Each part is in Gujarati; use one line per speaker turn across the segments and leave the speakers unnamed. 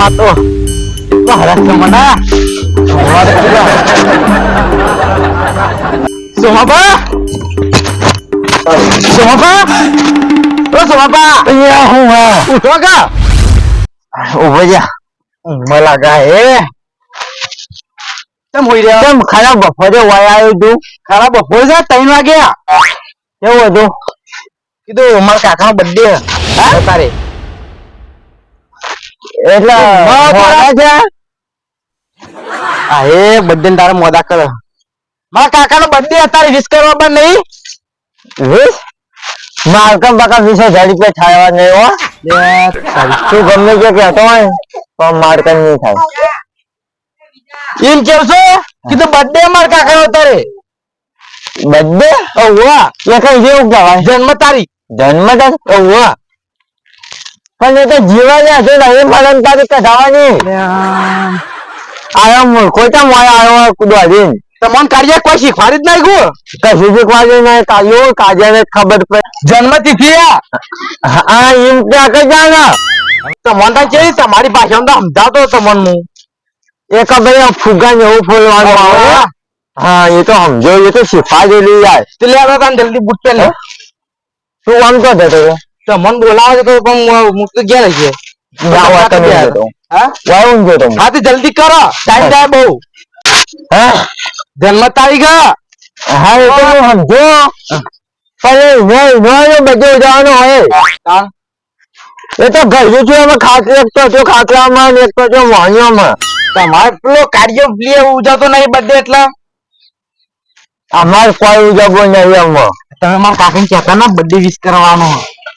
mato. Wah, rasa mana? Sumapa? Sumapa? Oh, sumapa? Iya, hua. Udah ka? Udah ya. Malaga કેમ હોઈ રહ્યા કેમ ખરાબ બપોરે વાય આવ્યું તું ખરાબ બપોરે છે 3 વાગ્યા એવું હતું કીધું મારા કાકાનો બર્થડે હા તારે એટલે મોડા છે હા એ બર્થડે તારે મોડા કરે મારા કાકાનો બર્થડે અત્યારે વિશ કરવા પણ નહીં વિશ મારકમ બકા 20000 રૂપિયા થાયવા નહીં હો તું ગમે તે કહેતો હોય તો મારકમ નહીં થાય એમ કેવું છો કીધું બર્થડે માર કાકાનો તારે બર્થડે ઓવા એ કઈ જેવું કહેવાય જન્મ તારીખ ઓવા પણ એ તો જીવાને હશે ને એ મરણ તારીખ કઢાવાની આયો મૂર્ખો તો મોય આવ્યો કુદવા દે તમને કાર્ય કોઈ શીખવાડી જ નહીં ગયું કશું શીખવાડ્યું નહીં કાયો કાજને ખબર પડે જન્મ તિથિ હા એમ ત્યાં કઈ જાણે તમને કેવી તમારી ભાષામાં સમજાતો તમને એક ભાઈ ફુગા ને એવું ફોલવાનું આવે હા એ તો સમજો એ તો શીખવા જેલી યાર તો લે આવો કામ જલ્દી બુટ લે તું આમ તો દેતો તો મન બોલાવે તો પણ મુક્ત ગયા રહી છે ના વાત તમે દેતો હા વાયું જો તમે હા તો જલ્દી કરો ટાઈમ જાય બહુ હા જન્મ તારીખ હા એ તો સમજો પણ નો બધે જવાનો હોય એ તો ઘરે જો અમે ખાતરી એક તો ખાતરામાં એક તો મોહણીઓમાં તમારે પેલો કાર્ય પ્લે ઉજાતો નહીં બધે એટલે અમારે કોઈ ઉજાવો નહીં એમાં તમે મારા કાકાને કહેતા ના બર્થડે વિશ કરવાનો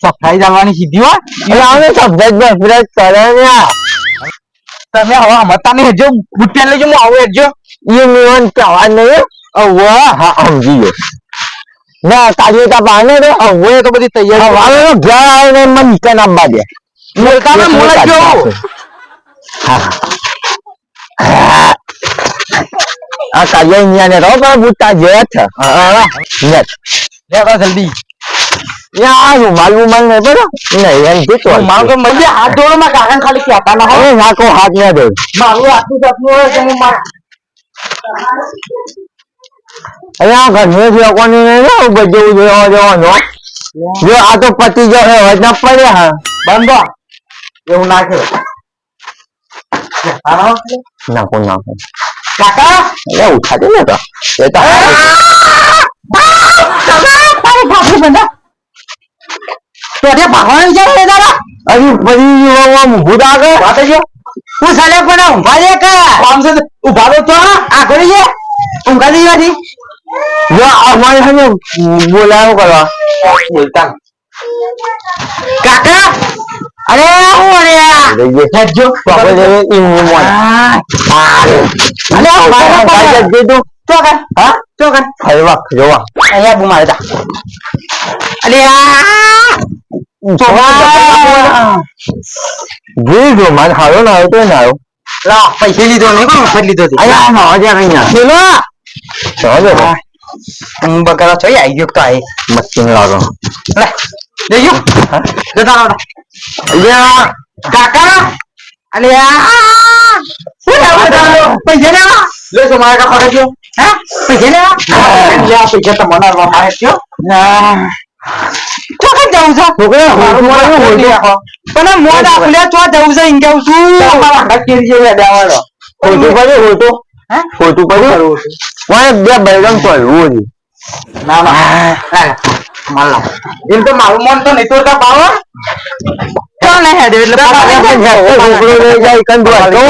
સફાઈ જવાની સીધી હો એટલે આવે સફાઈ બફરાજ કરે ને તમે હવે મતા ને હેજો બુટિયા લેજો હું આવું હેજો એ મેવન કહેવા નહીં વાહ હા સમજી ગયો ના કાર્ય તા પાને રે હવે તો બધી તૈયારી હવે ઘર આવીને મને નીકળ આપવા દે મોલકા મોલા જો હા આ કાર્ય અહીંયા ને રહો પણ બુટ્ટા જે છે હા નેટ લે બસ જલ્દી યા રૂમાલ ને બરો નહીં એમ કે તો માર તો મજે હાથ ધોળો માં કાકા ખાલી કહેતા ના હોય નાકો હાથ ના દે મારું આટલું સપનું હોય કે હું માર અયા ઘરને જે કોની ને બધું જોવાનો જો આ તો પતિ જો હે વજન પડે હા બંધો એવું નાખે નાખો નાખો કાકા એ ઉઠાડે ને તો એ તો તારે ભાગી બંધા તો તે ભાગવાનું છે રે દાદા અરે બધી યો મુડા કે વાત જો હું સાલે પણ ઊંઘા દે કે આમ છે ઊભા તો આ ઘડી છે ઊંઘા દે યાદી જો અમારે હને બોલાવો કરવા બોલતા કાકા અરે હું અરે જો બાબા જે ઈમો મોન અરે ભાઈ દે દો તો કર હા તો કર ફરવા જોવા અહીંયા બુ મારે તા અરે જો માર હારો ના આવ્યો તો ના આવ્યો લા પૈસા લીધો નહીં કોણ ફરી લીધો અરે ના આજે અહીંયા ચલો ચાલો હું બકરા છો આવી ગયો તો આઈ મસ્તી લાગો લે દેજો જતા રહો અલ્યા કાકા અલ્યા શું લાવો પૈસા લેવા લે તો મારા કાકા દેજો હા પૈસા લેવા અલ્યા પૈસા તો મને આવવા મારે થયો ના તો કે જાઉં છો છોકરા મારું મોડું હોઈ રાખો પણ મોડ આપલે તો જાઉં છે ઇન કહું છું મારા હાથ કેરી જેવા દેવાડો ફોટો પડ્યો ફોટો હે ફોટો પડ્યો વાય બે બેગમ પડ્યું ના ના માલા એમ તો મારું મન તો નહીં તોડતા પાવો તો નહીં હેડે એટલે છોકરો લઈ જાય કંદવા તો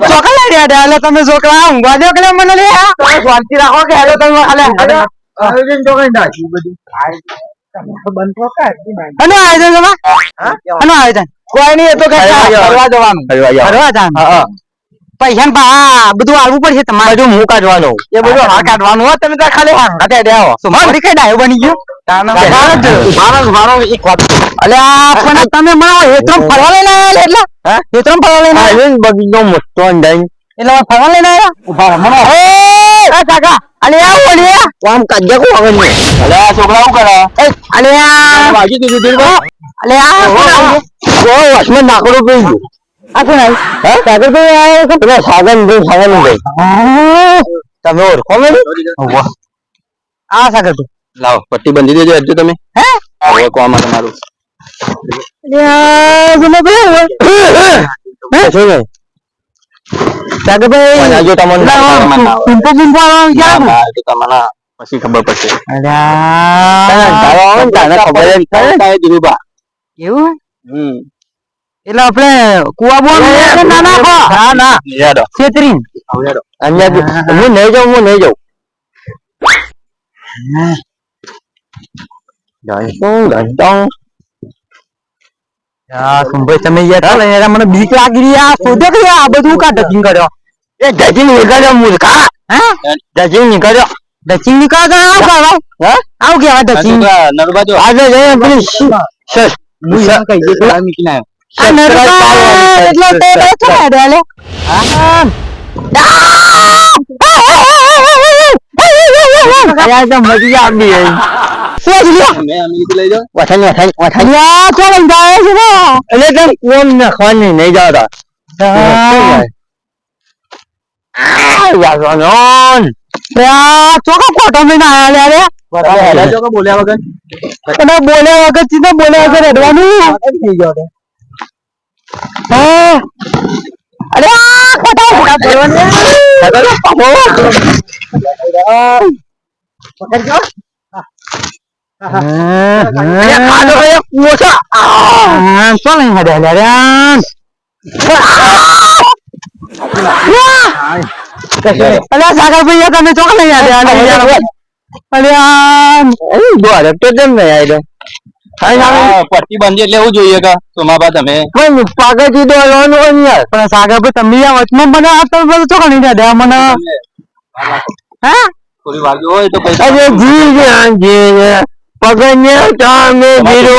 છોકરા લઈ રહ્યા એટલે તમે છોકરા ઊંઘવા દો કે મને લે તમે શાંતિ રાખો કે હેલો તમે ખાલે આયોજન તો કઈ નાખ્યું બધું બંધ તો કાઢી નાખ્યું અને આયોજન જમા અને આયોજન કોઈ નહીં એ તો કઈ ફરવા જવાનું ફરવા જવાનું હા પૈસા પા બધું આવવું પડશે તમારે બધું હું કાઢવાનું એ બધું હા કાઢવાનું હોય તમે તો ખાલી હાથે દેવો મારી કઈ ડાયો બની ગયો મારો એક વાત અલ્યા પણ તમે મારો હેતરમ ફરવા લઈને આયા એટલે હા હેતરમ ફરવા લઈને આયા બગીનો મોટો અંડાઈ એટલે ફરવા લઈને આયા ઉભા મને એ કાકા અલ્યા આવું અલ્યા કામ કાજ્યા કો આવે ને અલ્યા છોકરા શું કરે અલ્યા વાગી દીધું દીર અલ્યા ઓ વસમાં નાકડો પડી ગયો આ કોણ આવ્યું? હા સાગરભાઈ આવ્યો છે પેલા સાગરભાઈ તમે ઓળખો મને? આ સાગરભાઈ લાવો પટ્ટી બંધી દેજો હજુ તમે હે ઓળખવામાં તમારું સાગરભાઈ જો તમને પછી ખબર પડશે એવું એટલે આપણે કુવા બોલ ના નાખો હા ના યાડો છેતરી અહીંયા હું નહીં જાઉં સુંભાઈ તમે યાર મને બીક લાગી રહી આ શોધે કે આ બધું કા ડચિંગ કર્યો એ ડચિંગ નીકળ્યો મૂર્ખા હા ડચિંગ નીકળ્યો આવું કેવા ડચિંગ નરબાજો આજે જઈએ પેલી સર ચોખા ફોટો મેં બોલ્યા વગર સીધા બોલ્યા વગર અડવાનું થઈ ગયો અરે સાગરભાઈ તમે ચોક લઈ પટ્ટી બંધી એટલે એવું જોઈએ કે સોમાબા તમે પાગળ કીધો પણ સાગરભાઈ તમે વચમાં મને ચોક નહીં દે મને હા થોડી વાર હોય તો પગને ચામે ગીરો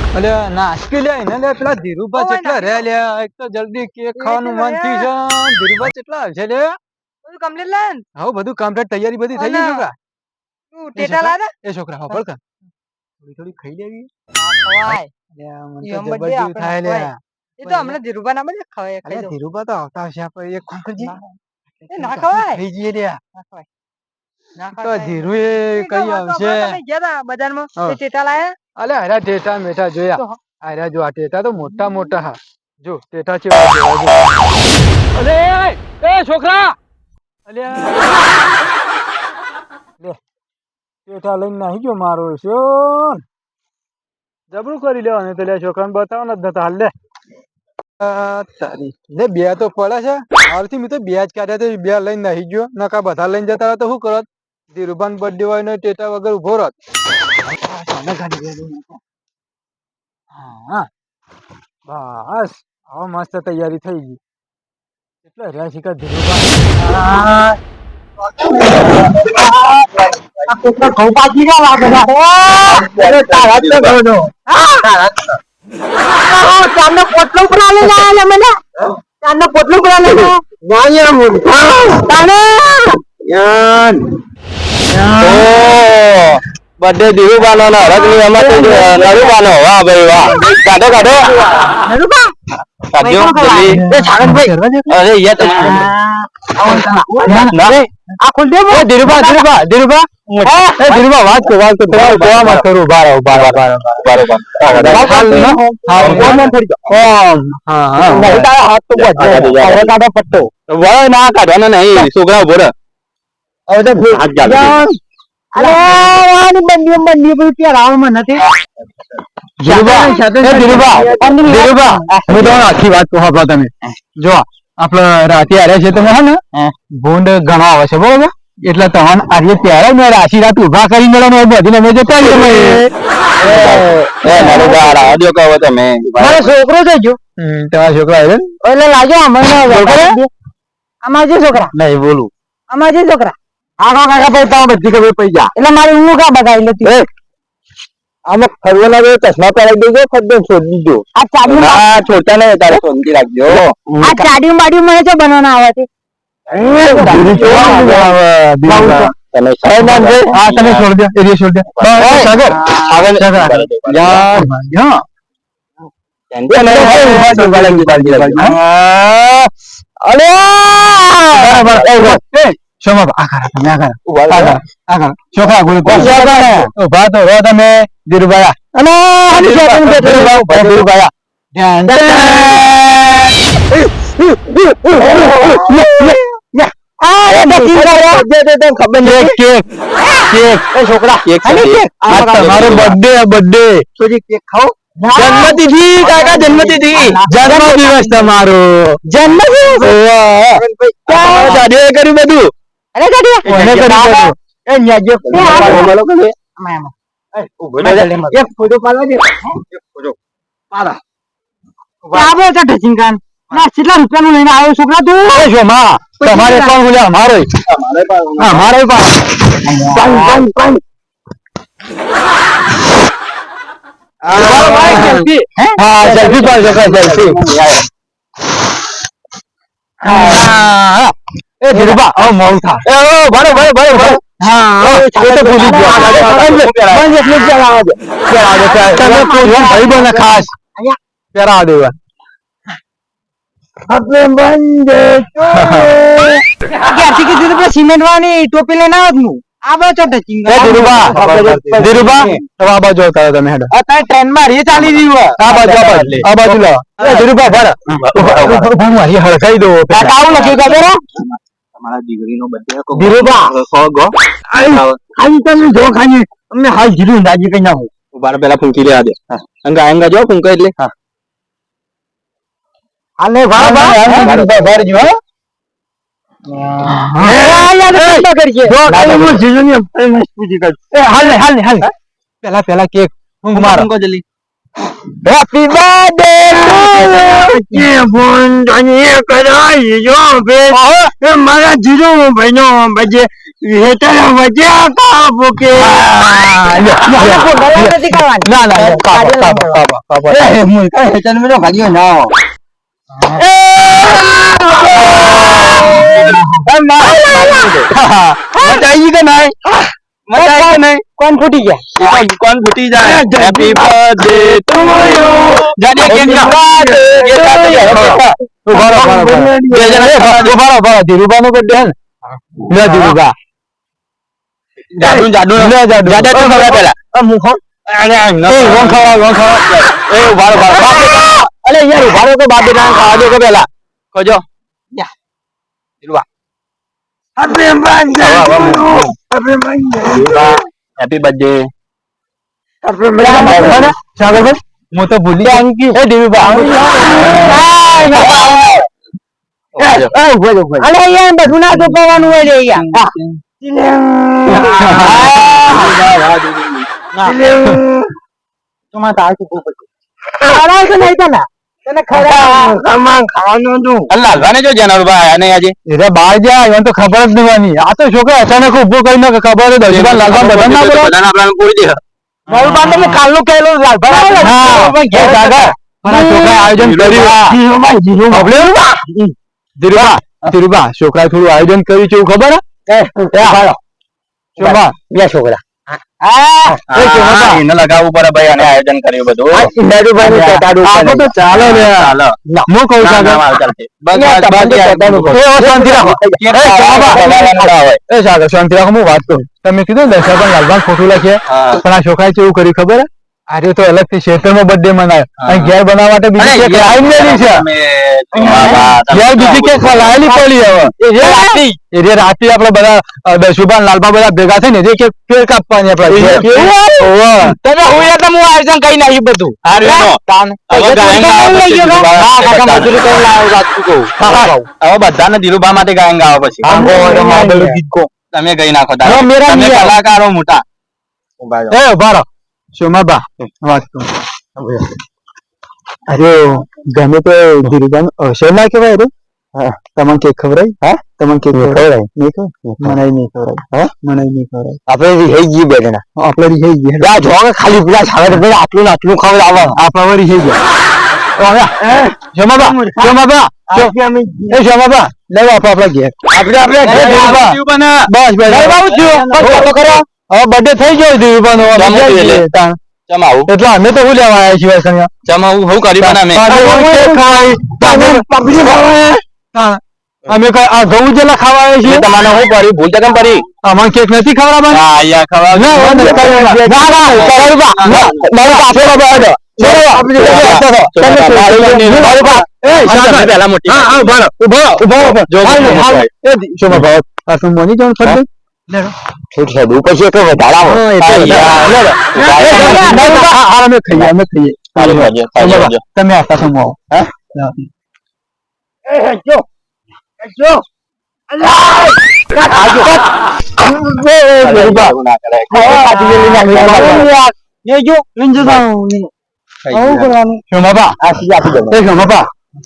અલે નાસ્કી લે ને લે પેલા ધીરુભા કેટલા રે લે એક તો જલ્દી કેક ખાવાનું મન થયું છે ધીરુભા કેટલા આવશે લે
બધું કમ્પ્લીટ લાય ને
હા બધું કમ્પ્લીટ તૈયારી બધી થઈ ગઈ છોકરા
તું ટેટા લાય ને
એ છોકરા હા પડકા થોડી ખાઈ લેવી
ખવાય
લે મન તો જબરજસ્ત થાય લે
એ તો હમણાં ધીરુભા ના બજે ખવાય
અરે ધીરુભા તો આવતા હશે આપણે એક કામ કરજી
એ ના ખવાય
થઈ જઈએ લે
ના ખવાય ના
તો ધીરુ એ કઈ આવશે
તમે ગયા તા બજારમાં એ ટેટા લાયા
અલે હરા ટેટા મેઠા જોયા આર્યા જો આ ટેટા તો મોટા મોટા હા જો ટેટા છે અલે એ છોકરા અલે લે ટેટા લઈને નાહી ગયો મારો સોન જબરું કરી લેવાનું તો લે છોકરાને બતાવો ને નતા હાલ લે તારી લે બે તો પડે છે હાલથી મેં તો બે જ કાઢ્યા તો બે લઈને નાહી ગયો નકા બધા લઈને જતા હોય તો શું કરત ધીરુભાન બર્થડે હોય ને ટેટા વગર ઉભો રત હા બસ હવે મસ્ત તૈયારી થઈ ગઈ એટલે રહ્યા શીખર
બર્થડે ધીરુભાનો નો હરકની એમાં નરુભાનો વાહ ભાઈ વાહ કાઢો કાઢો નરુભા કાઢો જલ્દી એ છાગનભાઈ અરે યાર આ ખોલ દે ધીરુભા વાત તો તમારે જોવા માં કરું બારો હાથ તો કાઢો પટ્ટો વળ ના કાઢવાનો નહીં છોકરા ઉભો રહે હવે તો હાથ જાવ અરે વાની બંડી પર ત્યાં રાવ માં નથી ધીરુભા હું તો આખી વાત કહો આપો તમે જો આપડે રાતે આર્યા છે તમે હે ને ભૂંડ ઘણા આવે છે બરોબર એટલે તમને આજે ત્યારે મેં રાશિ રાત ઉભા કરી મેળવવાનો બધી અમે જતા તમે મારો છોકરો છે જો તમારા છોકરા આવે એટલે લાગે અમારા જે છોકરા નહીં બોલું અમારા જે છોકરા આખો કાકા ભાઈ તમે બધી ખબર પડી જા એટલે મારી ઊંઘ કા બગાડી લેતી આમાં ફરવાના બે ચશ્મા પહેરાવી દેજો ખદ્દમ છોડી દીધો આ ચાડી ના છોટા ને તારે સોંધી રાખજો આ ચાડી બાડી મને તો બનાવના આવે છે તમે છોડ દો એરિયા છોડ દો સાગર યાર
છોકરા ઉભા તો રહો તમે ધીરુભાઈ તમારો બર્થડે કેક ખાઓ જન્મતિથિ કાકા જન્મતિથિ જન્મદિવસ તમારો જન્મદિવસ દાદીએ કર્યું બધું કેટલા રૂપિયાનું લઈને આવ્યો છોકરા તું તમારે કોણ બોલ્યા અમારો સેલ્ફી પાડજો સેલ્ફી એ ધીરુભા હવે મોડું થા ભરો હા એ તો ભૂલી ગયો તમે ભાઈ બોલ ખાસ પેરા દેવા સિમેન્ટ વાળી ટોપી લઈને આવો તમે ટ્રેન માં રે ચાલી રહ્યું આ બાજુ લો ધીરુભા હળખાઈ દો આવું લખ્યું તમારા દીકરીનો બર્થડે ધીરુભા તમે જો ખાલી અમને હાલ જીરું દાજી કઈ ના હોય ઉભા પેલા ફૂંકી લેવા દે અંગા જો ફૂંકા એટલે હા હાલે ભરજો પેલા કેક મારો હેપી બર્થડે મારા જીરો ભાઈ નો બજે कौन फूटी गया कौन फूटी जाए हैप्पी बर्थडे टू यू जाने केक का धीरुभा नो बर्थडे ले धीरुभा जादू तो खबर पहला मुखो अरे वन खावा ए बारो अरे यार बारो के बाद ना खा दो को पहला खोजो या धीरुभा हैप्पी बर्थडे હું તો ભૂલી બધું ના ચોપવાનું હોય લાલવાને જો જનારભાઈ અને આજે બહાર જાય તો ખબર જ નવાની આ તો છોકરા અચાનક ઉભો કરીને ખબર કાલનું કહેલું આયોજન ધીરુભા છોકરા થોડું આયોજન કર્યું છે ખબર છોકરા એને લગાવવું પડે ભાઈ અને આયોજન કર્યું બધું ચાલો હું કઉ શાંતિ રાખો હું વાત કરું તમે કીધું દર્શક લાલભાઈ ખોટું લખીએ પણ આ છોકરાએ કેવું કર્યું ખબર આજે તો અલગ થી શેતરમાં બર્થડે મનાયો અને ઘેર બનાવવા માટે બીજી કેક લાવી છે ઘેર બીજી કેક લાવેલી પડી હવે રાતે આપડે બધા દશુભા લાલભા બધા ભેગા થઈને જે કેક ફેર કાપવાની આપડે તમે હું આયોજન કઈ નાખ્યું બધું હવે બધાને ધીરુભા માટે ગાયન ગાવા પછી તમે ગઈ નાખો કલાકારો મોટા ઉભા સોમાબા વાત અરે ગમે તો ધીરુભાઈ અવસર ના કેવાય રે તમને કેક ખવડાય હા તમને કેક ખવડાય નહીં ખબર મને નહીં ખવડાય હા મને નહીં ખવડાય આપણે રીહાઈ ગઈ બેઠા આપણે રીહાઈ ગઈ આ જો ખાલી પેલા છાવે ભાઈ આટલું ખવડાવે આપણે રીહાઈ ગયા સોમાબા એ સોમાબા લેવો આપણા ઘેર આપણે બસ બેઠા કરો હવે બર્થડે થઈ ગયો ધીરુભાઈ નો
ચમ આવું
એટલે અમે તો શું લેવા આવ્યા છીએ કણ્યા?
ચમ આવું હું કરી પણ અમે
અમે કઈ આ ઘઉં જેલા ખાવા આવ્યા છીએ?
તમારે શું કર્યું ભૂલ તો કેમ કરી
અમારે કેક નથી ખવડાવવાનું?
હા યાર ખબર પેલા મોટી
તમે આખા સમો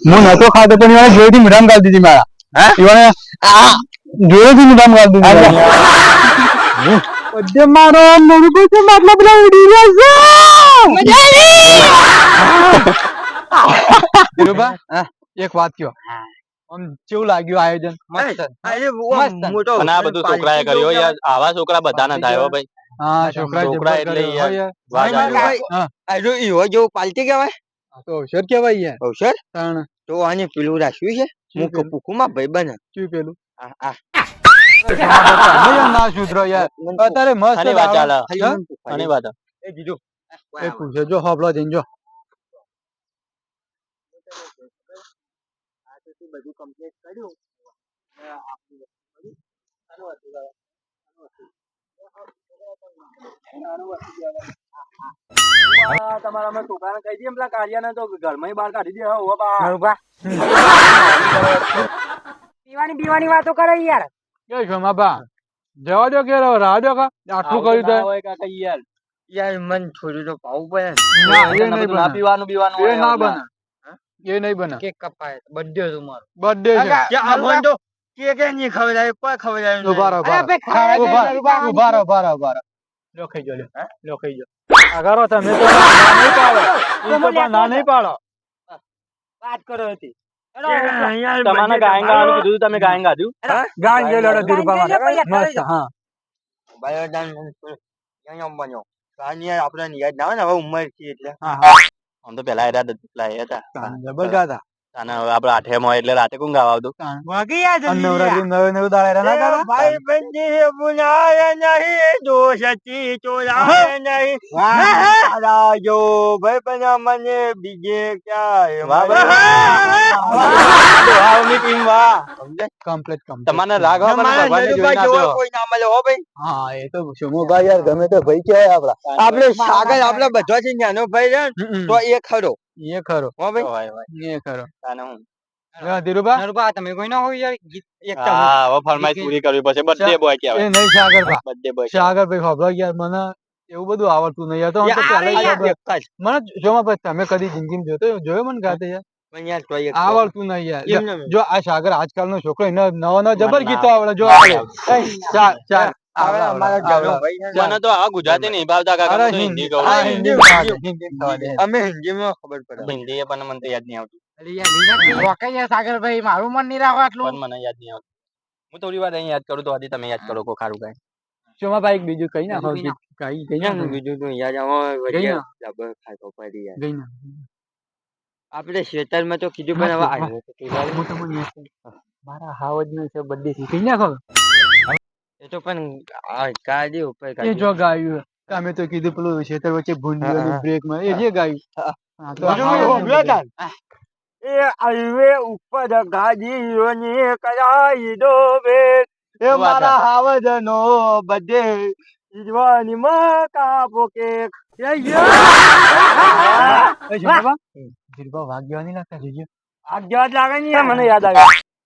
હું નતો ખાતો પણ એને જોઈથી મીઠામ ગાળ દીધી મારા જોડેથી મીઠામ ગાળ દીધી મારો મતલબ બધા ઉડી રહ્યા એક વાત કયો આમ કેવું લાગ્યું આયોજન?
અને આ બધું છોકરાએ કર્યું યાર આવા છોકરા બધા ના થાય ભાઈ
હા છોકરા
એટલે
પાલટી કેવાય
તો અવસર કેવાય યાર.
અવસર
તાણ
તો આને પેલું રાખ્યું છે મુખ પુકુમાં ભાઈ બને
શું પેલું
આ
ના સુધરો યાર અત્યારે મસ્ત
આની વાત ચાલે
હા?
આની વાત
એ કીધું
એ પૂછે જો હોબળો જઈને જો
બધું કમ્પ્લીટ કર્યું તમારા છોકરાને કહી દઈએ પેલા કાર્યાને તો ઘરમાં બહાર કાઢી દે
પીવાની પીવાની વાતો કરે યાર.
કે છો માપા જવા દો કે રાહ દો કા આટલું કર્યું તો
યાર મન થોડું તો પાવું પડે
ના એ નહીં
ના
બને
પીવાનું પીવાનું
એ ના બને એ નહીં બને
કેક કપાય બર્થડે તમારો
બર્થડે છે
આ મન તો કેક નહીં ખવડાય કોઈ ખવડાય
ઉભા રહો
અરે ભાઈ ખાવા દે,
ઉભા રહો લો ખાઈ જો લો ખાઈ જો અગારો તમે તો ના નહીં પાડો
વાત કરો હતી.
તમારે ગાયન ગાવાનું કીધું તમે ગાયન ગાધું
ગાન જે લડો ધીરુભા મસ્ત હા
બાયોડાન અહીંયા બન્યો કાનિયા આપણે યાદ ના આવે ને હવે ઉંમર છે એટલે
હા હા
આમ તો પેલા હતા
જબર ગાતા
અને હવે આપડે આઠેમ હોય એટલે રાતે કોણ ગાવા આવતું
વાગી યાદ
નવરાત્રી નવ દાડા ના ગાતા
ભાઈ બંધી બુલાય નહીં દોષતી ચોરાય નહીં રાજો ભાઈ બના મને બીજે ક્યાં
વાહ
કમ્પ્લીટ
તમારે રાગ હોય પણ ભગવાનને જોઈને આપ્યો.
કોઈ ના મળે હો ભાઈ
હા એ તો શોમોભાઈ યાર ગમે તો ભાઈ કહેવાય આપડા
આપણે સાગર આપણે બધા છે નાનો ભાઈ છે ને, તો એ ખરો
એ ખરો
હો ભાઈ
હોય, હોય.
એ ખરો
તાને હું.
ધીરુભા
નરુબા તમે કોઈ ના હોય યાર ગીત એક
હા, હવે ફરમાઈશ પૂરી કરવી પડશે બર્થડે બોય
એ
કહેવાય
નહીં સાગરભા
બર્થડે બોય
સાગરભાઈ ખબર યાર મને એવું બધું આવડતું નહીં યાર તો હું તો પહેલા જ ખબર. મને જોમાં તમે કદી જિંદગીમાં જોયો મને ગાતે યાર આવડતું નહીં યાર જો આ સાગર આજકાલનો છોકરો એને નવા જબર ગીતો આવડે જો આવડે ચાલ ચાલ
મને તો આ ગુજરાતી નહીં ભાવતા કાકા
અરે
મને તો હિન્દી કહું
હા, હિન્દી માં થવા દે.
અમે હિન્દીમાં ખબર પડે
હિન્દી એ પણ મને તો યાદ નહીં આવતું
સાગરભાઈ મારું મન નહીં રાખો આટલું.
પણ મને યાદ નહીં આવતું હું થોડી વાર અહીં યાદ કરું તો આથી તમે યાદ કરો કો ખારું કઈ
શોમાભાઈ એક બીજું કઈ નાખો
બીજું
કઈ નાખો
બીજું તો યાદ આવે
ગઈ ના.
જબર ખાતો પડી યાર
ગઈ ના
આપણે ખેતરમાં તો કીધું પણ હવે આવ્યો તો તું
હું તમને મારા હાવજ નો છે બર્થડે થી કઈ નાખો
એ તો પણ કાઢી ઉપર
એ
કાઢી
જો ગાયું તમે તો કીધું પેલું ખેતર વચ્ચે ભૂંડી બ્રેક માં એ જે ગાયું હા, તો
એ હાઈવે ઉપર ગાડીઓની કરાઈ દો બે એ મારા હાવજ નો બર્થડે ઈજવાની માં કાપો કેક
ધીરુભા વાગ્યો નહીં લાગતા જોજો
આગળ લાગે ને મને યાદ આવે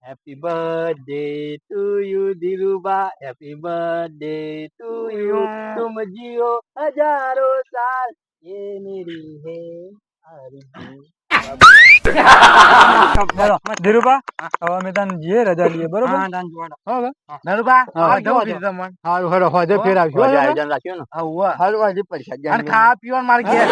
happy birthday to you Dhirubha happy birthday to you તુમ જીઓ હજારો સાલ ये मेरी है
ધીરુભા હવે અમે તને જે રજા લઈએ બરોબર
હા દાન જોવાડો.
હવે
નરુબા
હા,
આવજો
જવું
બીજું તમને.
હારું હેડો હોજે ફેર આવજો
આજે આયોજન રાખ્યું ને
હલવાજી પૈસા
અને ખાવા પીવાનું મારે ઘેર.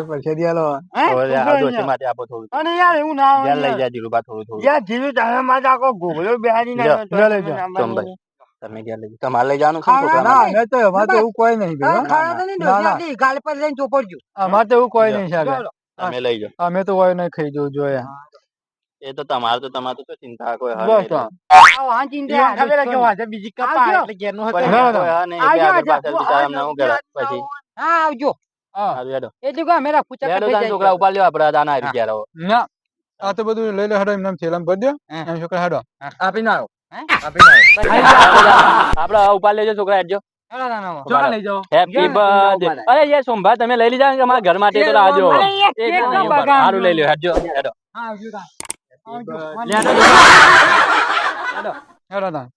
પૈસા દિયાલો
હે?
હવે આ ડોશી માટે આપો થોડું
અને યાર એવું ના
ધ્યાન લઈ
હોય
જાય ધીરુભા થોડું થોડું
યાર જીવી તારા માટે આખો ગોગલો બેહાડી
લ્યો,
નાખ્યો
લ્યો, લ્યો.
ચોંભાઈ. તમે ઘેર લઈ જાઓ. તમારે લઈ જવાનું છે ને છોકરા
ના
માટે?
અમે તો અમારે તો એવું કોઈ નહીં ભાઈ હો. ના, ના.
ગાલ પર લઈને ચોપડજો
અમારે તો એવું કોઈ નહીં સાહેબ
તમે લઈ જાઓ.
અમે તો હોય નહીં ખાઈ જવું જોઈએ
એ તો તમારે તો શું ચિંતા કોઈ હલ
બસ
નહીં.
તો.
હા ચિંતા ખબર છે કેવા છે બીજી કપા એટલે ઘેરનું
કોઈ
હતું
ના,
કોઈ હલ નહીં. એટલે આગળ પાછળ બિચારાને હું કરે પછી?
હા આવજો
હા.
હારું હેડો.
એ જો કે મેરા પૂછા
હેડો તાન છોકરા ઉપાડ લ્યો આપણે તાન હારી ઘેર આવો.
ના આ તો બધું લઈ લે હેડો એમને થેલામાં ભરી દો એમ છોકરા હેડો
આપીને આવો
આપણે હવે ઉપાડ લેજો છોકરા હેડજો.
ચોકા લઈ જાઓ
હેપી બર્થડે. અરે યાર સોમભા તમે લઈ લીધા ને કે મારા ઘર માટે તો લાવજો.
અરે યાર,
એક
કેક
નહીં,
નો બગાડ.
હારું લઈ લ્યો હેડજો હેડો.
હા આવજો તા.
હેડો ના